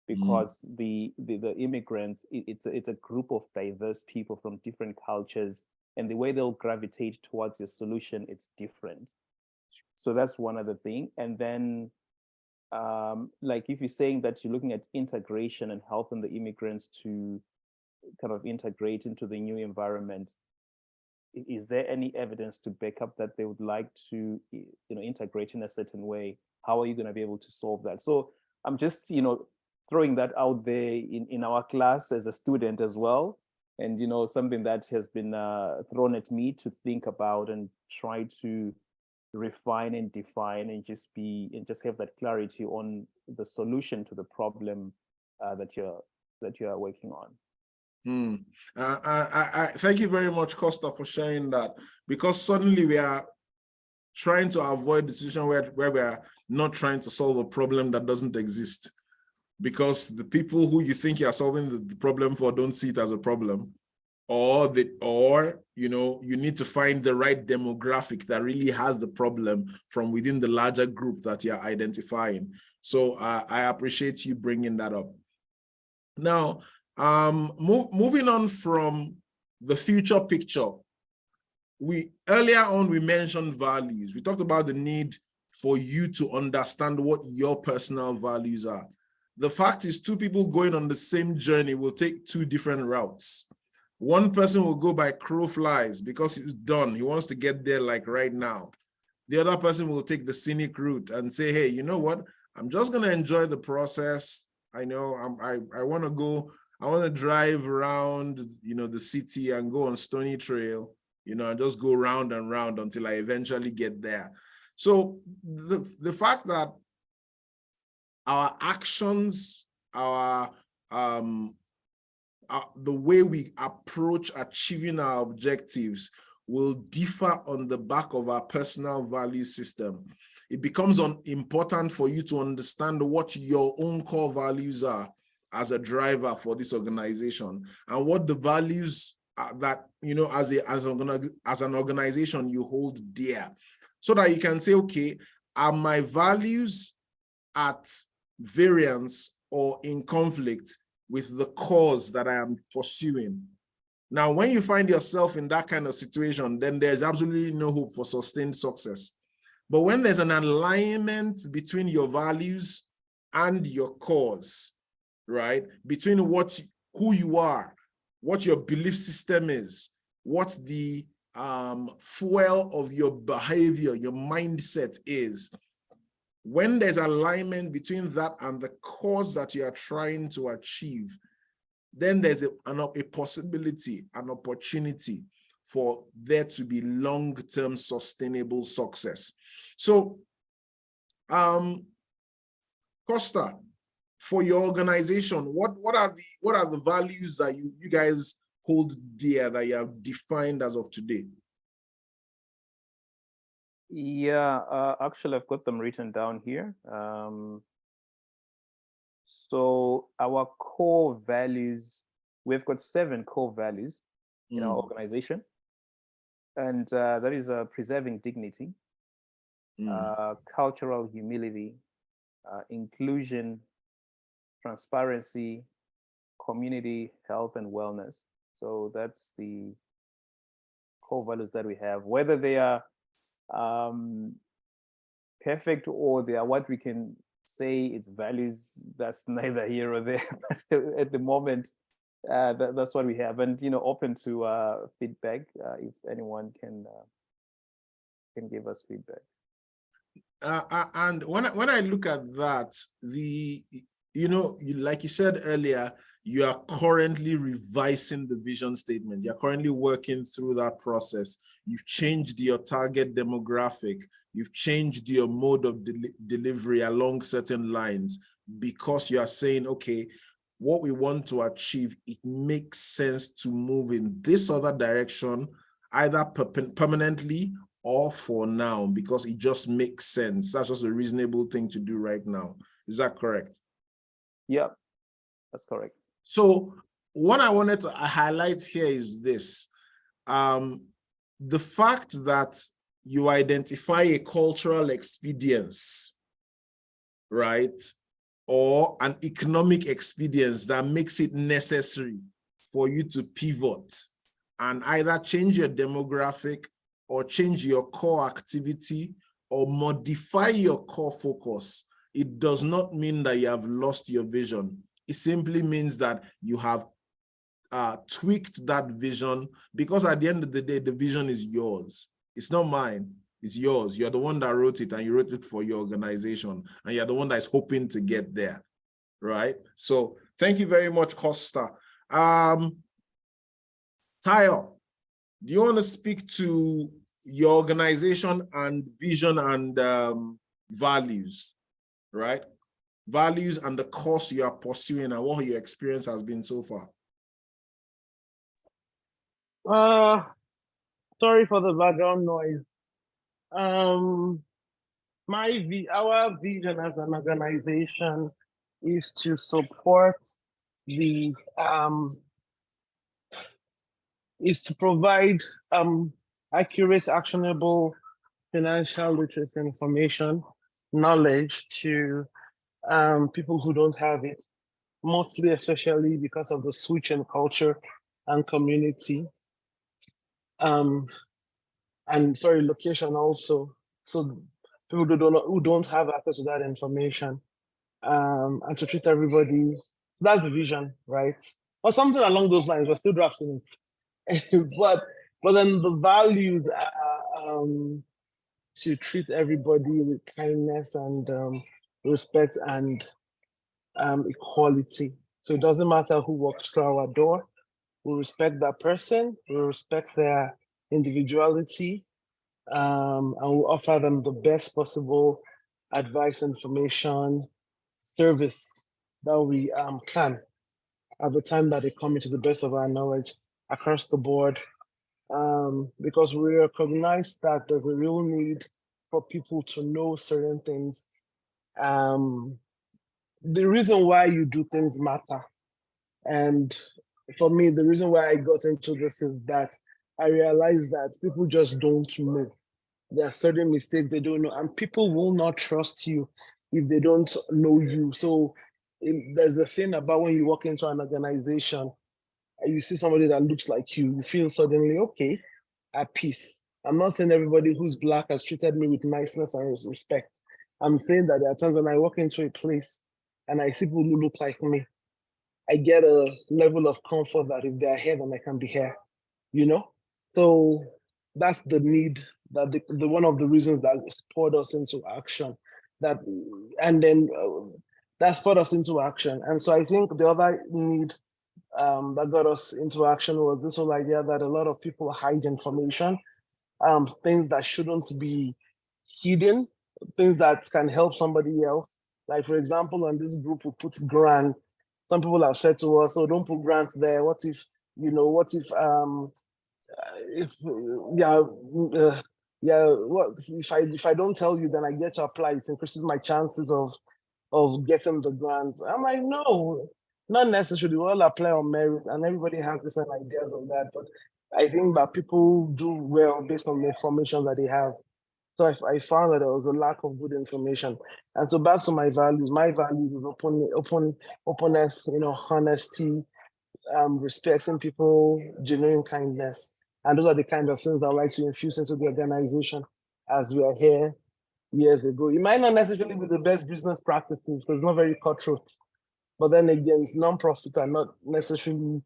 because the immigrants, it's a group of diverse people from different cultures, and the way they'll gravitate towards your solution, it's different. So that's one other thing. And then like if you're saying that you're looking at integration and helping the immigrants to kind of integrate into the new environment, is there any evidence to back up that they would like to, integrate in a certain way? How are you going to be able to solve that? So I'm just, throwing that out there in our class as a student as well. And, something that has been thrown at me to think about and try to refine and define and just have that clarity on the solution to the problem that you're working on. I thank you very much, Costa, for sharing that, because suddenly we are trying to avoid the situation where we are not trying to solve a problem that doesn't exist, because the people who you think you are solving the problem for don't see it as a problem, or you need to find the right demographic that really has the problem from within the larger group that you're identifying. So I appreciate you bringing that up. Now, moving on from the future picture, earlier on we mentioned values. We talked about the need for you to understand what your personal values are. The fact is, two people going on the same journey will take two different routes. One person will go by crow flies because he's done. He wants to get there like right now. The other person will take the scenic route and say, hey, you know what? I'm just going to enjoy the process. I know I want to drive around, the city and go on Stony Trail, and just go round and round until I eventually get there. So the fact that our actions, the way we approach achieving our objectives will differ on the back of our personal value system. it becomes important for you to understand what your own core values are as a driver for this organization, and what the values that, you know, as an organization you hold dear, so that you can say, okay, are my values at variance or in conflict with the cause that I am pursuing? Now, when you find yourself in that kind of situation, then there's absolutely no hope for sustained success. But when there's an alignment between your values and your cause, right? Between who you are, what your belief system is, what the fuel of your behavior, your mindset is. When there's alignment between that and the cause that you are trying to achieve, then there's a possibility, an opportunity for there to be long-term sustainable success. So, Costa, for your organization, what are the values that you guys hold dear, that you have defined as of today? Yeah, actually, I've got them written down here. So our core values, we've got 7 core values in our organization. And that is preserving dignity, cultural humility, inclusion, transparency, community, health, and wellness. So that's the core values that we have. Whether they are perfect or they are what we can say it's values, that's neither here or there. But at the moment, that's what we have. And, you know, open to feedback if anyone can give us feedback. And when I look at that, like you said earlier, you are currently revising the vision statement. You're currently working through that process. You've changed your target demographic. You've changed your mode of delivery along certain lines, because you are saying, okay, what we want to achieve, it makes sense to move in this other direction, either permanently or for now, because it just makes sense. That's just a reasonable thing to do right now. Is that correct? Yeah, that's correct. So what I wanted to highlight here is this. The fact that you identify a cultural expedience, right? Or an economic expedience that makes it necessary for you to pivot and either change your demographic or change your core activity or modify your core focus. It does not mean that you have lost your vision. It simply means that you have tweaked that vision, because at the end of the day, the vision is yours. It's not mine, it's yours. You're the one that wrote it, and you wrote it for your organization, and you're the one that is hoping to get there, right? So thank you very much, Costa. Tayo, do you want to speak to your organization and vision and values, right? Values and the course you are pursuing and what your experience has been so far? Sorry for the background noise. Our vision as an organization is to support is to provide accurate, actionable financial literacy information, knowledge to people who don't have it, mostly especially because of the switch in culture and community. Location also. So people who don't have access to that information, and to treat everybody. That's the vision, right? Or something along those lines. We're still drafting it. but then the values are to treat everybody with kindness and respect and equality. So it doesn't matter who walks through our door. We respect that person. We respect their individuality, and we offer them the best possible advice, information, service that we can at the time that they come into the best of our knowledge across the board, because we recognize that there's a real need for people to know certain things. The reason why you do things matter. And for me, the reason why I got into this is that I realized that people just don't know. There are certain mistakes they don't know, and people will not trust you if they don't know you. So there's a thing about when you walk into an organization and you see somebody that looks like you feel suddenly, okay, at peace. I'm not saying everybody who's Black has treated me with niceness and respect. I'm saying that there are times when I walk into a place and I see people who look like me, I get a level of comfort that if they're here, then I can be here, you know? So that's the need, that the one of the reasons that spurred us into action. That spurred us into action. And so I think the other need that got us into action was this whole idea that a lot of people hide information, things that shouldn't be hidden, things that can help somebody else. Like, for example, on this group, we put grants. Some people have said to us, "Oh, don't put grants there. What if, what if if I don't tell you, then I get to apply, it increases my chances of getting the grant." I'm like, no, not necessarily. We all apply on merit, and everybody has different ideas of that. But I think that people do well based on the information that they have. So I found that there was a lack of good information. And so back to my values is openness, honesty, respecting people, genuine kindness. And those are the kind of things I like to infuse into the organization as we are here years ago. It might not necessarily be the best business practices because it's not very cutthroat. But then again, non-profit are not necessarily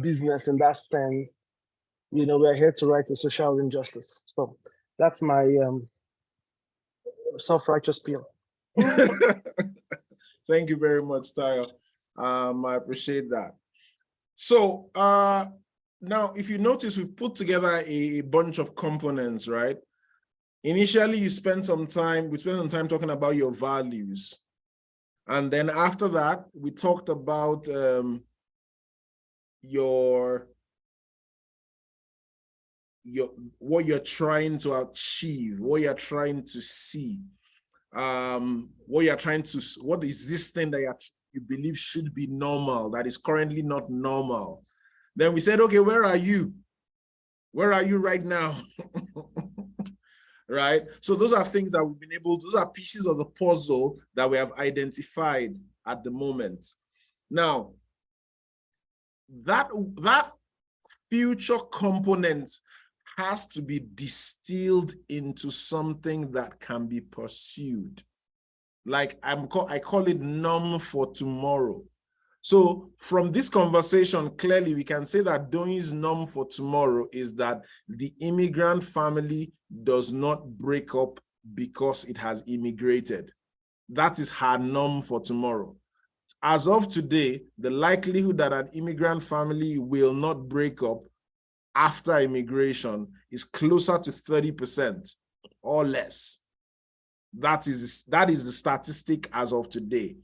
business in that sense. We're here to right a social injustice. So that's my self-righteous appeal. Thank you very much, Tayo. I appreciate that. So now, if you notice, we've put together a bunch of components, right? Initially, we spent some time talking about your values. And then after that, we talked about what you're trying to achieve, what you're trying to see, what is this thing that you believe should be normal that is currently not normal. Then we said, okay, where are you? Where are you right now? Right? So those are things that those are pieces of the puzzle that we have identified at the moment. Now, that future component has to be distilled into something that can be pursued. Like I call it norm for tomorrow. So from this conversation, clearly we can say that Doyin's norm for tomorrow is that the immigrant family does not break up because it has immigrated. That is her norm for tomorrow. As of today, the likelihood that an immigrant family will not break up after immigration is closer to 30% or less. That is the statistic as of today.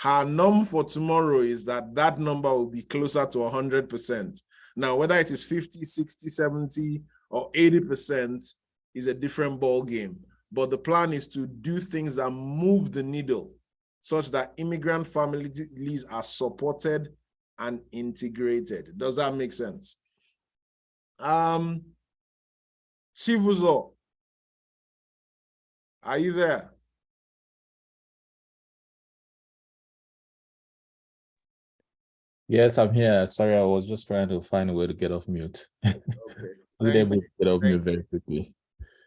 Her norm for tomorrow is that number will be closer to 100%. Now, whether it is 50, 60, 70, or 80% is a different ball game. But the plan is to do things that move the needle such that immigrant families are supported and integrated. Does that make sense? Shivuzo, are you there? Yes, I'm here. Sorry, I was just trying to find a way to get off mute. Okay. I was able to get off mute very quickly.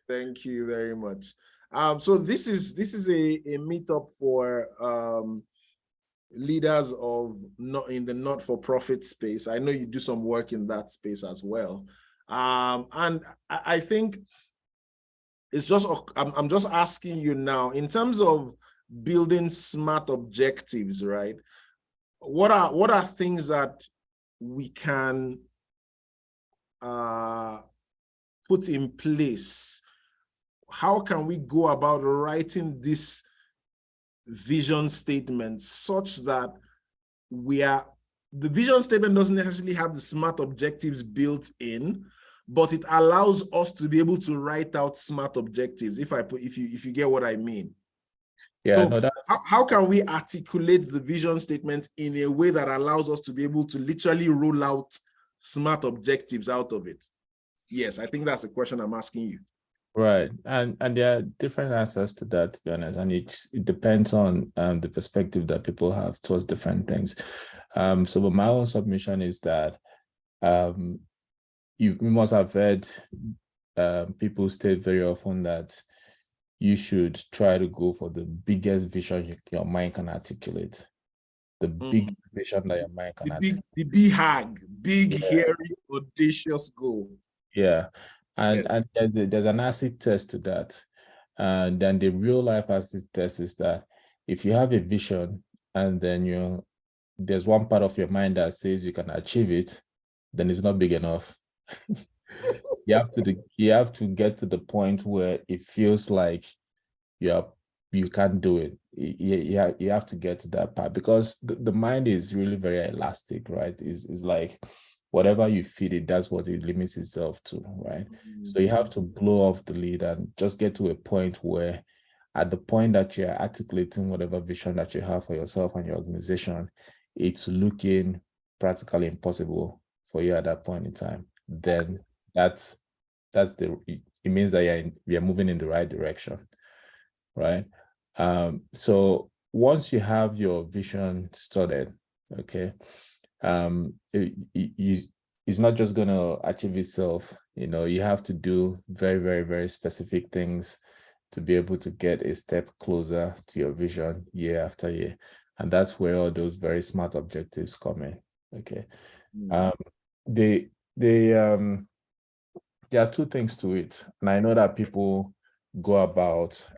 Thank you very much. So this is a meetup for leaders in the not-for-profit space. I know you do some work in that space as well. And I think it's just, I'm just asking you now, in terms of building smart objectives, right? What are things that we can put in place? How can we go about writing this vision statement such that the vision statement doesn't necessarily have the smart objectives built in, but it allows us to be able to write out smart objectives. If you get what I mean. Yeah, So no, that's how can we articulate the vision statement in a way that allows us to be able to literally roll out smart objectives out of it? Yes, I think that's the question I'm asking you. right. And there are different answers to that, to be honest. And it depends on the perspective that people have towards different things. So but my own submission is that you must have heard people state very often that you should try to go for the biggest vision your mind can articulate. The big vision that your mind can articulate. The big, hairy, audacious goal. Yeah. And Yes. there's an acid test to that. And then the real life acid test is that if you have a vision and then there's one part of your mind that says you can achieve it, then it's not big enough. You have to get to the point where it feels like you can't do it. You have to get to that part, because the mind is really very elastic, right? It's like whatever you feed it, that's what it limits itself to, right? So you have to blow off the lid and just get to a point where, at the point that you're articulating whatever vision that you have for yourself and your organization, it's looking practically impossible for you at that point in time. Then it means that you're moving in the right direction, right? So once you have your vision started, okay, it's not just going to achieve itself. You have to do very, very, very specific things to be able to get a step closer to your vision year after year. And that's where all those very smart objectives come in. Okay. There are two things to it. And I know that people go about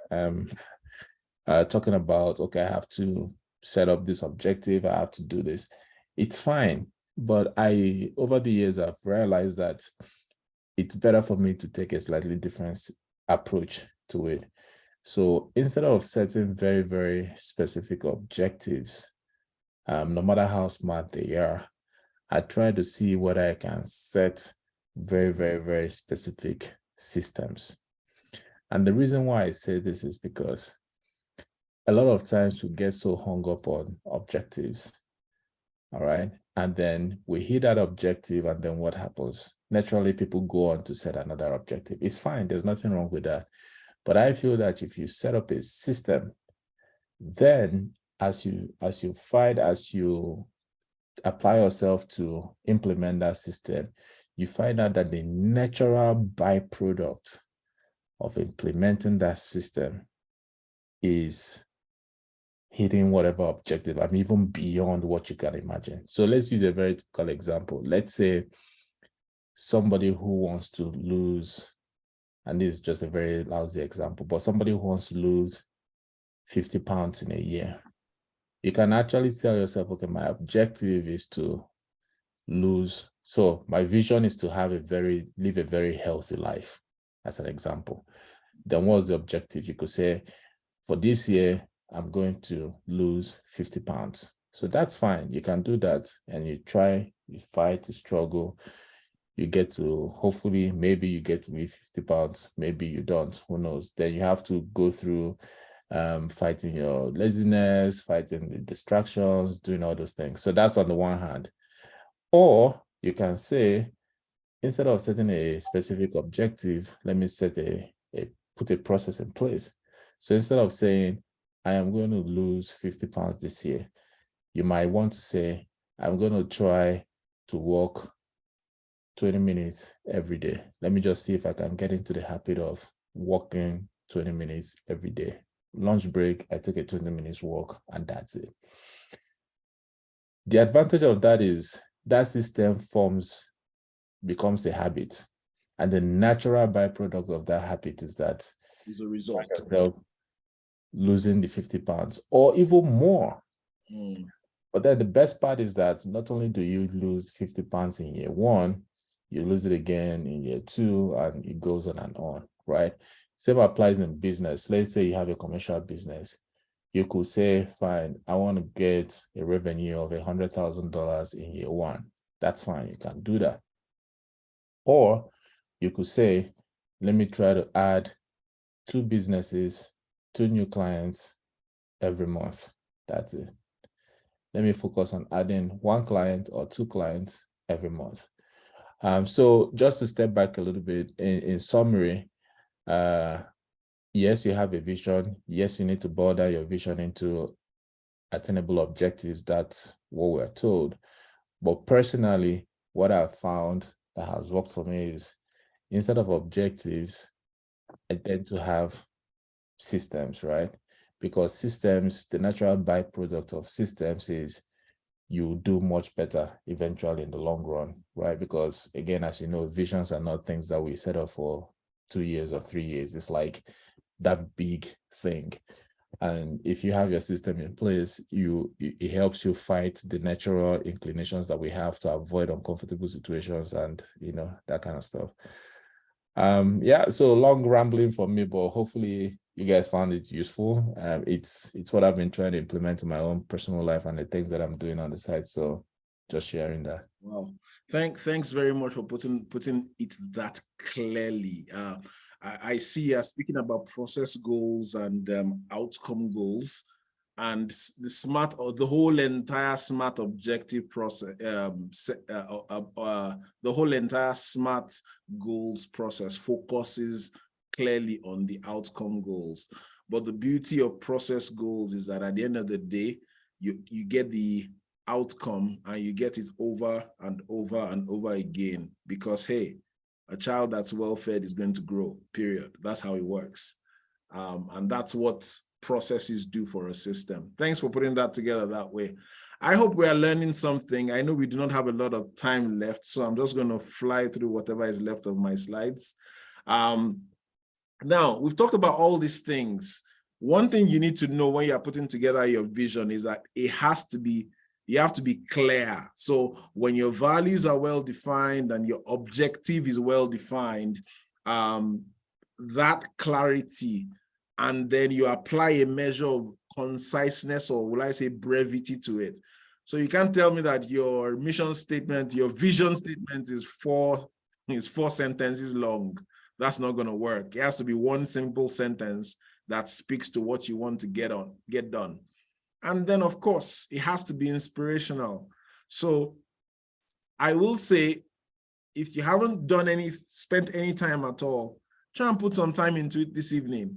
talking about, okay, I have to set up this objective, I have to do this. It's fine. But over the years, I've realized that it's better for me to take a slightly different approach to it. So instead of setting very, very specific objectives, no matter how smart they are, I try to see whether I can set very, very, very specific systems. And the reason why I say this is because a lot of times we get so hung up on objectives, all right? And then we hit that objective, and then what happens? Naturally, people go on to set another objective. It's fine, there's nothing wrong with that. But I feel that if you set up a system, then as you apply yourself to implement that system, you find out that the natural byproduct of implementing that system is hitting whatever objective, and even beyond what you can imagine. So let's use a very typical example. Let's say somebody who wants to lose, and this is just a very lousy example, but somebody who wants to lose 50 pounds in a year. You can actually tell yourself, okay, my objective is to lose. So my vision is to live a very healthy life, as an example. Then what's the objective? You could say, for this year, I'm going to lose 50 pounds. So that's fine. You can do that. And you try, you fight, you struggle. You get to, hopefully, maybe you get to lose 50 pounds. Maybe you don't. Who knows? Then you have to go through fighting your laziness, fighting the distractions, doing all those things. So that's on the one hand. Or you can say, instead of setting a specific objective, let me put a process in place. So instead of saying, I am going to lose 50 pounds this year, you might want to say, I'm going to try to walk 20 minutes every day. Let me just see if I can get into the habit of walking 20 minutes every day. Lunch break, I take a 20 minutes walk, and that's it. The advantage of that is that system becomes a habit. And the natural byproduct of that habit is that is a result. Losing the 50 pounds or even more. Mm. But then the best part is that not only do you lose 50 pounds in year one, you lose it again in year two, and it goes on and on, right? Same applies in business. Let's say you have a commercial business. You could say, fine, I want to get a revenue of $100,000 in year one. That's fine, you can do that. Or you could say, let me try to add 2 businesses, 2 new clients every month. That's it. Let me focus on adding 1 client or 2 clients every month. So just to step back a little bit, in summary, yes, you have a vision. Yes, you need to boil down your vision into attainable objectives. That's what we're told. But personally, what I've found that has worked for me is, instead of objectives, I tend to have systems, right? Because systems, the natural byproduct of systems is you do much better eventually in the long run, right? Because again, as you know, visions are not things that we set up for 2 years or 3 years. It's like that big thing. And if you have your system in place, it helps you fight the natural inclinations that we have to avoid uncomfortable situations and, you know, that kind of stuff. Yeah, so long rambling from me, but hopefully you guys found it useful. It's what I've been trying to implement in my own personal life and the things that I'm doing on the side. So just sharing that. Wow. Thanks very much for putting it that clearly. I see you speaking about process goals and outcome goals, and the whole entire SMART objective process, the whole entire SMART goals process focuses clearly on the outcome goals. But the beauty of process goals is that at the end of the day, you get the outcome and you get it over and over and over again, because hey, a child that's well fed is going to grow, period. That's how it works. And that's what processes do for a system. Thanks for putting that together that way. I hope we are learning something. I know we do not have a lot of time left, so I'm just going to fly through whatever is left of my slides. Now, we've talked about all these things. One thing you need to know when you're putting together your vision is that you have to be clear. So when your values are well defined and your objective is well defined, that clarity, and then you apply a measure of conciseness, or will I say brevity, to it. So you can't tell me that your mission statement, your vision statement is four sentences long. That's not going to work. It has to be one simple sentence that speaks to what you want to get done. And then, of course, it has to be inspirational. So I will say, if you haven't spent any time at all, try and put some time into it this evening.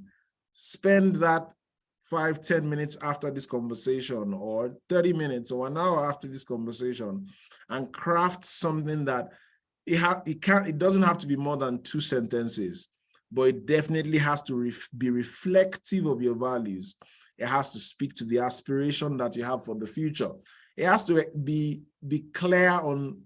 Spend that 5-10 minutes after this conversation, or 30 minutes or an hour after this conversation, and craft something that it doesn't have to be more than 2 sentences, but it definitely has to be reflective of your values. It has to speak to the aspiration that you have for the future. It has to be clear on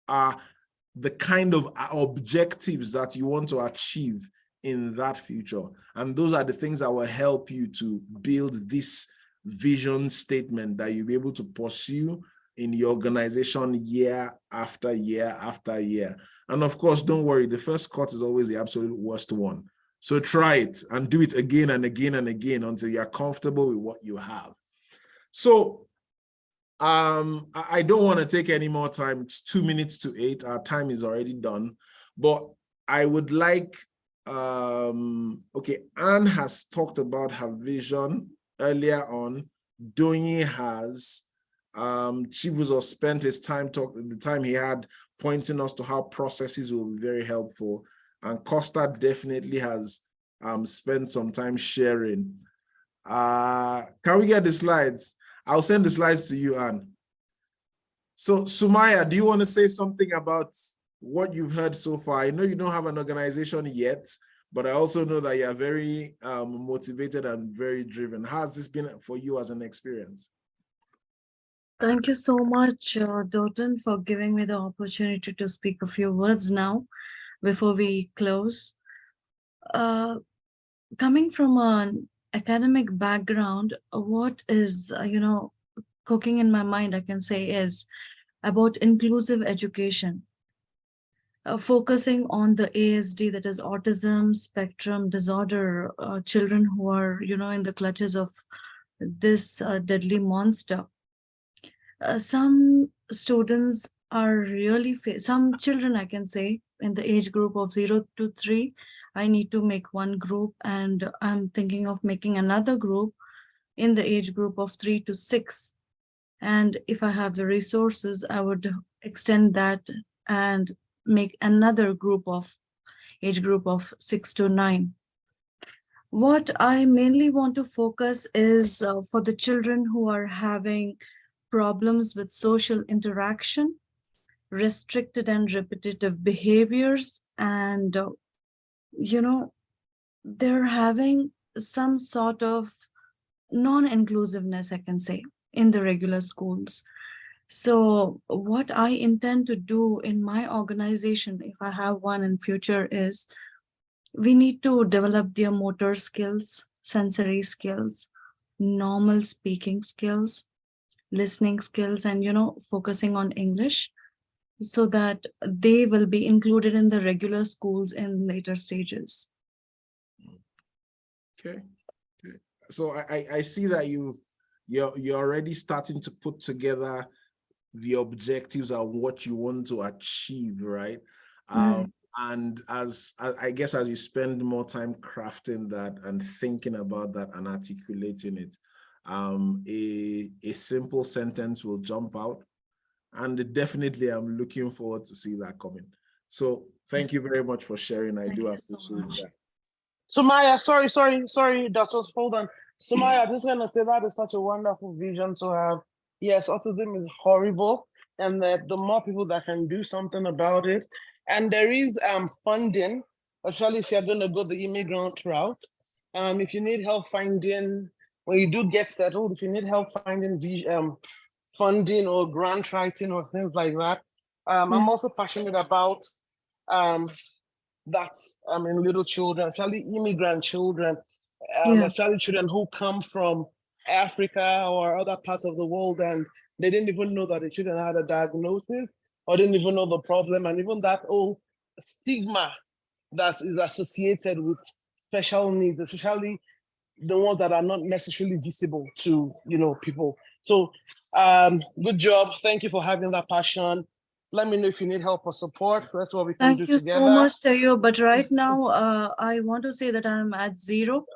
the kind of objectives that you want to achieve in that future. And those are the things that will help you to build this vision statement that you'll be able to pursue in your organization year after year after year. And of course, don't worry, the first cut is always the absolute worst one. So try it and do it again and again and again until you're comfortable with what you have. So I don't want to take any more time. It's 2 minutes to 8. Our time is already done. But I would like, okay, Anne has talked about her vision earlier on. Doyin has. Chibuzo spent the time he had pointing us to how processes will be very helpful. And Costa definitely has spent some time sharing. Can we get the slides? I'll send the slides to you, Anne. So Sumaya, do you want to say something about what you've heard so far? I know you don't have an organization yet, but I also know that you're very motivated and very driven. How has this been for you as an experience? Thank you so much, Dotun, for giving me the opportunity to speak a few words now before we close. Coming from an academic background, what is, cooking in my mind, I can say, is about inclusive education, focusing on the ASD, that is autism spectrum disorder, children who are, in the clutches of this deadly monster. Some students are really, some children, I can say, in the age group of 0 to 3, I need to make one group, and I'm thinking of making another group in the age group of 3 to 6. And if I have the resources, I would extend that and make another group of age group of 6 to 9. What I mainly want to focus is for the children who are having problems with social interaction, restricted and repetitive behaviors, and they're having some sort of non-inclusiveness, I can say, in the regular schools. So what I intend to do in my organization, if I have one in future, is we need to develop their motor skills, sensory skills, normal speaking skills, listening skills, and focusing on English, so that they will be included in the regular schools in later stages. Okay. So I see that you're already starting to put together the objectives and what you want to achieve, right? And as I guess as you spend more time crafting that and thinking about that and articulating it, a simple sentence will jump out, and definitely I'm looking forward to see that coming. So thank you very much for sharing. I do appreciate that. Sumaya, sorry, Doctor, hold on. Sumaya, I'm just gonna say that is such a wonderful vision to have. Yes, autism is horrible, and that the more people that can do something about it, and there is funding, especially if you're gonna go the immigrant route. If you need help finding, when you do get settled, if you need help finding funding or grant writing or things like that, I'm also passionate about that little children, especially immigrant children, especially children who come from Africa or other parts of the world, and they didn't even know that the children had a diagnosis or didn't even know the problem, and even that old stigma that is associated with special needs, especially the ones that are not necessarily visible to people. So good job. Thank you for having that passion. Let me know if you need help or support. That's what we can do together. Thank you so much, Tayo. But right now, I want to say that I'm at 0.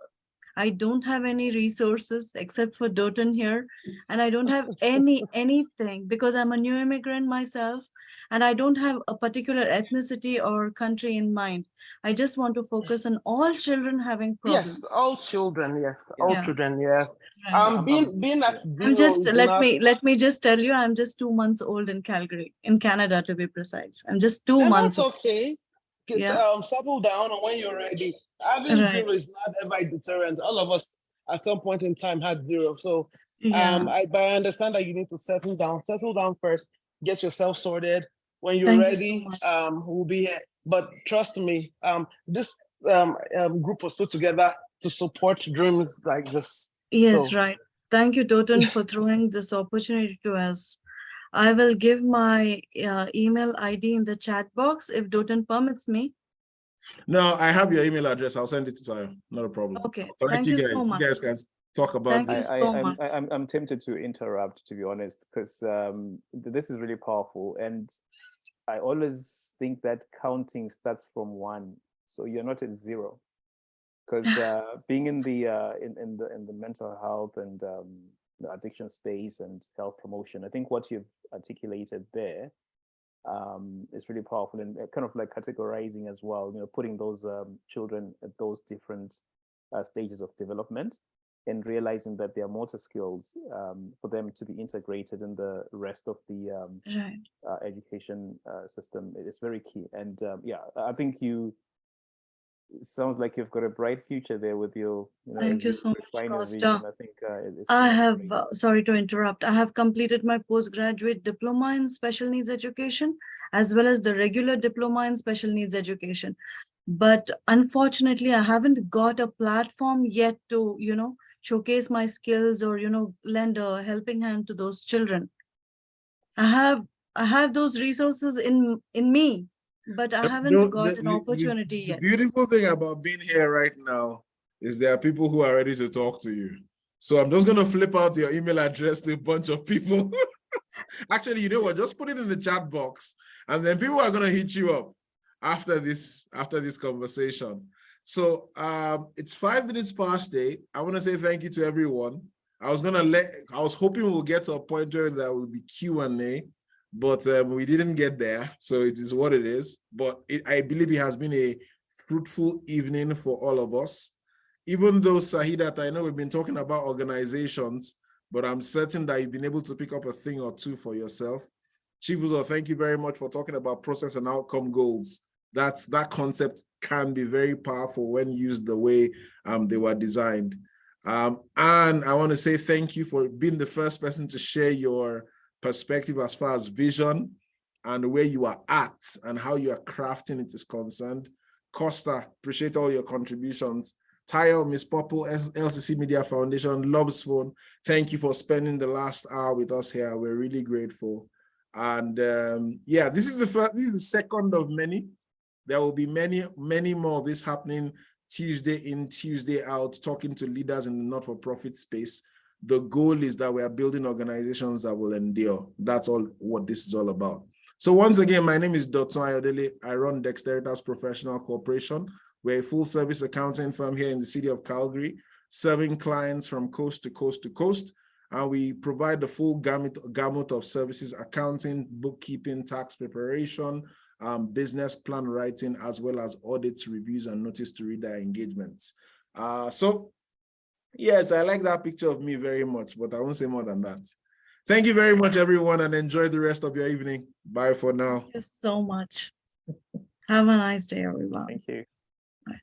I don't have any resources except for Dotun here, and I don't have anything because I'm a new immigrant myself, and I don't have a particular ethnicity or country in mind. I just want to focus on all children having problems. Yes, all children. Yes, all children. Yes. Right. Being at 0. I'm just let me just tell you, I'm just 2 months old in Calgary, in Canada to be precise. I'm just 2 months. That's okay. Settle down, and when you're ready. Having 0 is not ever a deterrent. All of us at some point in time had 0. So I understand that you need to settle down. Settle down first. Get yourself sorted. When you're ready, we'll be here. But trust me, this group was put together to support dreams like this. Yes, right. Thank you, Dotun, for throwing this opportunity to us. I will give my email ID in the chat box if Dotun permits me. No, I have your email address. I'll send it to Tayo. Not a problem. Okay. Thank you so much. You guys can talk about this. I'm tempted to interrupt, to be honest, because this is really powerful, and I always think that counting starts from 1, so you're not at 0. Because being in the mental health and the addiction space and health promotion, I think what you've articulated there is really powerful, and kind of like categorizing as well. Putting those children at those different stages of development, and realizing that their motor skills for them to be integrated in the rest of the education system is very key. And I think it sounds like you've got a bright future there with your. Thank you so much, Costa. I think I have, sorry to interrupt, I have completed my postgraduate diploma in special needs education, as well as the regular diploma in special needs education. But unfortunately, I haven't got a platform yet to, showcase my skills or, lend a helping hand to those children. I have those resources in me, but I haven't got an opportunity yet. The beautiful thing about being here right now is there are people who are ready to talk to you. So I'm just going to flip out your email address to a bunch of people Actually, you know what? Just put it in the chat box, and then people are gonna hit you up after this conversation. So it's 5 minutes past 8. I want to say thank you to everyone. I was hoping we'll get to a point where there will be Q&A, but we didn't get there. So it is what it is. But I believe it has been a fruitful evening for all of us. Even though, Sahidat, I know we've been talking about organizations, but I'm certain that you've been able to pick up a thing or two for yourself. Chief Uzo, thank you very much for talking about process and outcome goals. That concept can be very powerful when used the way they were designed. And I want to say thank you for being the first person to share your perspective as far as vision and where you are at and how you are crafting it is concerned. Costa, appreciate all your contributions. Tayo, Miss Popple, LCC Media Foundation, Love's Phone, thank you for spending the last hour with us here. We're really grateful. And yeah, this is the second of many. There will be many more of this happening Tuesday in, Tuesday out, talking to leaders in the not-for-profit space. The goal is that we are building organizations that will endure. That's all what this is all about. So once again, my name is Dotun Ayodele. I run Dexteritas Professional Corporation. We're a full-service accounting firm here in the city of Calgary, serving clients from coast to coast to coast. And we provide the full gamut of services: accounting, bookkeeping, tax preparation, business plan writing, as well as audits, reviews, and notice to reader engagements. So yes, I like that picture of me very much, but I won't say more than that. Thank you very much, everyone, and enjoy the rest of your evening. Bye for now. Thank you so much. Have a nice day, everyone. Thank you. Bye.